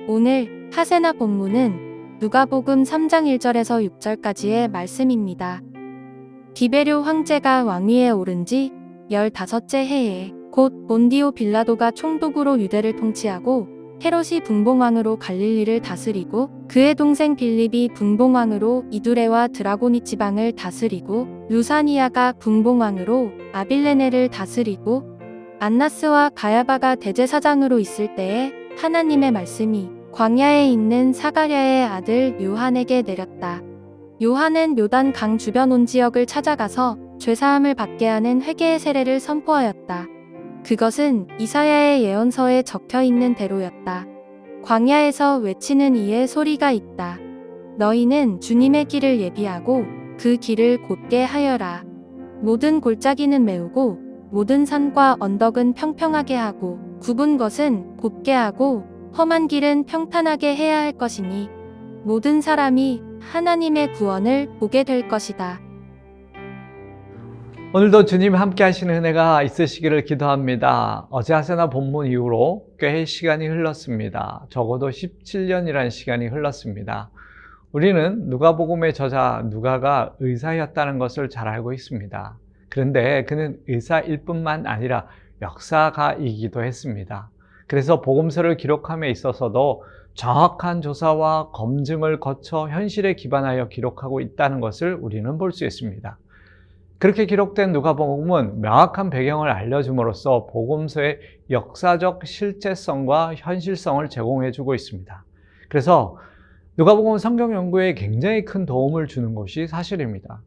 오늘 하세나 본문은 누가복음 3장 1절에서 6절까지의 말씀입니다. 디베료 황제가 왕위에 오른 지 15째 해에 곧 본디오 빌라도가 총독으로 유대를 통치하고 헤롯이 분봉왕으로 갈릴리를 다스리고 그의 동생 빌립이 분봉왕으로 이두레와 드라고니 지방을 다스리고 루사니아가 분봉왕으로 아빌레네를 다스리고 안나스와 가야바가 대제사장으로 있을 때에 하나님의 말씀이 광야에 있는 사가랴의 아들 요한에게 내렸다. 요한은 요단 강 주변 온 지역을 찾아가서 죄사함을 받게 하는 회개의 세례를 선포하였다. 그것은 이사야의 예언서에 적혀 있는 대로였다. 광야에서 외치는 이의 소리가 있다. 너희는 주님의 길을 예비하고 그 길을 곧게 하여라. 모든 골짜기는 메우고 모든 산과 언덕은 평평하게 하고 굽은 것은 곧게 하고 험한 길은 평탄하게 해야 할 것이니 모든 사람이 하나님의 구원을 보게 될 것이다. 오늘도 주님 함께 하시는 은혜가 있으시기를 기도합니다. 어제 하세나 본문 이후로 꽤 시간이 흘렀습니다. 적어도 17년이라는 시간이 흘렀습니다. 우리는 누가복음의 저자 누가가 의사였다는 것을 잘 알고 있습니다. 그런데 그는 의사일 뿐만 아니라 역사가이기도 했습니다. 그래서 복음서를 기록함에 있어서도 정확한 조사와 검증을 거쳐 현실에 기반하여 기록하고 있다는 것을 우리는 볼 수 있습니다. 그렇게 기록된 누가복음은 명확한 배경을 알려줌으로써 복음서의 역사적 실제성과 현실성을 제공해주고 있습니다. 그래서 누가복음 성경 연구에 굉장히 큰 도움을 주는 것이 사실입니다.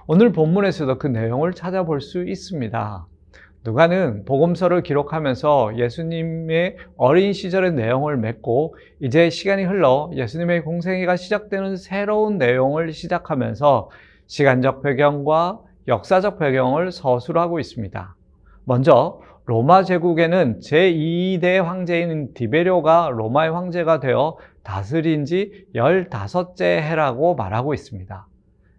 오늘 본문에서도 그 내용을 찾아볼 수 있습니다. 누가는 복음서를 기록하면서 예수님의 어린 시절의 내용을 맺고 이제 시간이 흘러 예수님의 공생애가 시작되는 새로운 내용을 시작하면서 시간적 배경과 역사적 배경을 서술하고 있습니다. 먼저 로마 제국에는 제2대 황제인 디베료가 로마의 황제가 되어 다스린 지 15째 해라고 말하고 있습니다.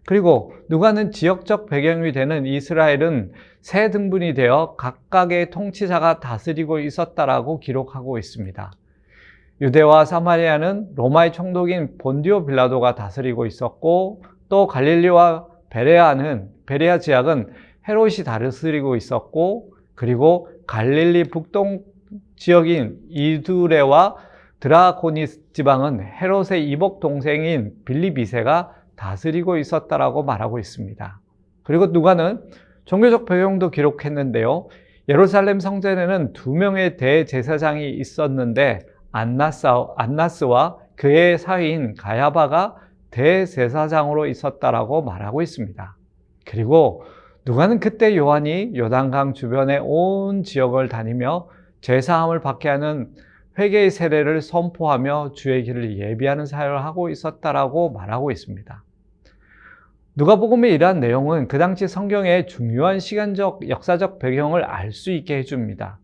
그리고 누가는 지역적 배경이 되는 이스라엘은 세 등분이 되어 각각의 통치자가 다스리고 있었다라고 기록하고 있습니다. 유대와 사마리아는 로마의 총독인 본디오 빌라도가 다스리고 있었고 또 갈릴리와 베레아 지역은 헤롯이 다스리고 있었고 그리고 갈릴리 북동 지역인 이두레와 드라코니 지방은 헤롯의 이복 동생인 빌립 2세가 다스리고 있었다라고 말하고 있습니다. 그리고 누가는 종교적 배경도 기록했는데요. 예루살렘 성전에는 2명의 대제사장이 있었는데 안나스와 그의 사위인 가야바가 대제사장으로 있었다라고 말하고 있습니다. 그리고 누가는 그때 요한이 요단강 주변의 온 지역을 다니며 죄사함을 받게 하는 회개의 세례를 선포하며 주의 길을 예비하는 사역을 하고 있었다라고 말하고 있습니다. 누가복음의 이러한 내용은 그 당시 성경의 중요한 시간적, 역사적 배경을 알 수 있게 해줍니다.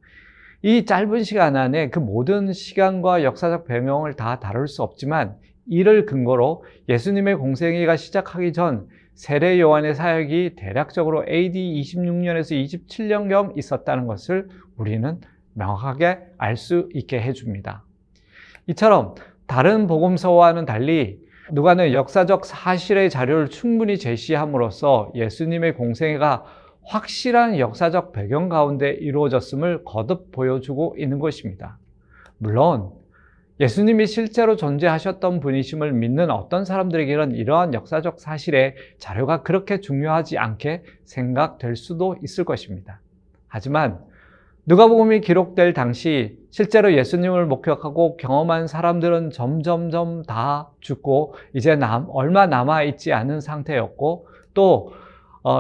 이 짧은 시간 안에 그 모든 시간과 역사적 배경을 다 다룰 수 없지만 이를 근거로 예수님의 공생애가 시작하기 전 세례 요한의 사역이 대략적으로 AD 26년에서 27년경 있었다는 것을 우리는 명확하게 알 수 있게 해줍니다. 이처럼 다른 복음서와는 달리 누가는 역사적 사실의 자료를 충분히 제시함으로써 예수님의 공생애가 확실한 역사적 배경 가운데 이루어졌음을 거듭 보여주고 있는 것입니다. 물론 예수님이 실제로 존재하셨던 분이심을 믿는 어떤 사람들에게는 이러한 역사적 사실의 자료가 그렇게 중요하지 않게 생각될 수도 있을 것입니다. 하지만 누가복음이 기록될 당시 실제로 예수님을 목격하고 경험한 사람들은 점점점 다 죽고 이제 얼마 남아있지 않은 상태였고 또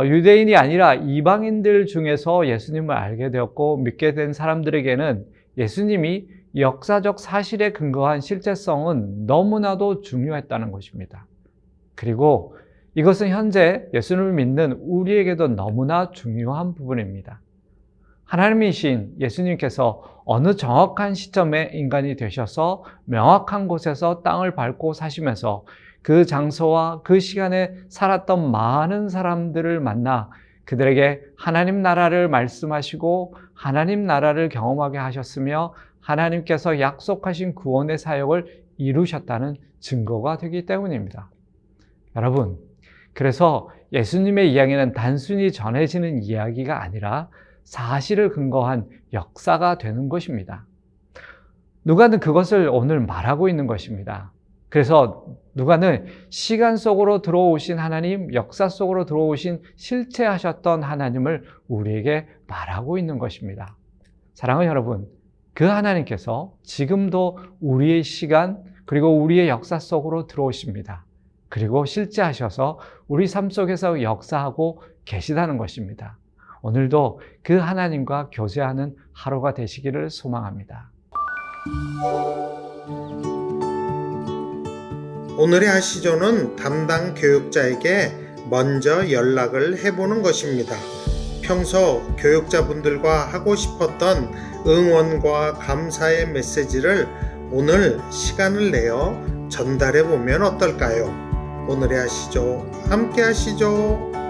유대인이 아니라 이방인들 중에서 예수님을 알게 되었고 믿게 된 사람들에게는 예수님이 역사적 사실에 근거한 실제성은 너무나도 중요했다는 것입니다. 그리고 이것은 현재 예수님을 믿는 우리에게도 너무나 중요한 부분입니다. 하나님이신 예수님께서 어느 정확한 시점에 인간이 되셔서 명확한 곳에서 땅을 밟고 사시면서 그 장소와 그 시간에 살았던 많은 사람들을 만나 그들에게 하나님 나라를 말씀하시고 하나님 나라를 경험하게 하셨으며 하나님께서 약속하신 구원의 사역을 이루셨다는 증거가 되기 때문입니다. 여러분, 그래서 예수님의 이야기는 단순히 전해지는 이야기가 아니라 사실을 근거한 역사가 되는 것입니다. 누가는 그것을 오늘 말하고 있는 것입니다. 그래서 누가는 시간 속으로 들어오신 하나님, 역사 속으로 들어오신 실체하셨던 하나님을 우리에게 말하고 있는 것입니다. 사랑하는 여러분, 그 하나님께서 지금도 우리의 시간 그리고 우리의 역사 속으로 들어오십니다. 그리고 실제하셔서 우리 삶 속에서 역사하고 계시다는 것입니다. 오늘도 그 하나님과 교제하는 하루가 되시기를 소망합니다. 오늘의 하시조는 담당 교육자에게 먼저 연락을 해보는 것입니다. 평소 교육자분들과 하고 싶었던 응원과 감사의 메시지를 오늘 시간을 내어 전달해 보면 어떨까요? 오늘의 하시조 함께 하시죠.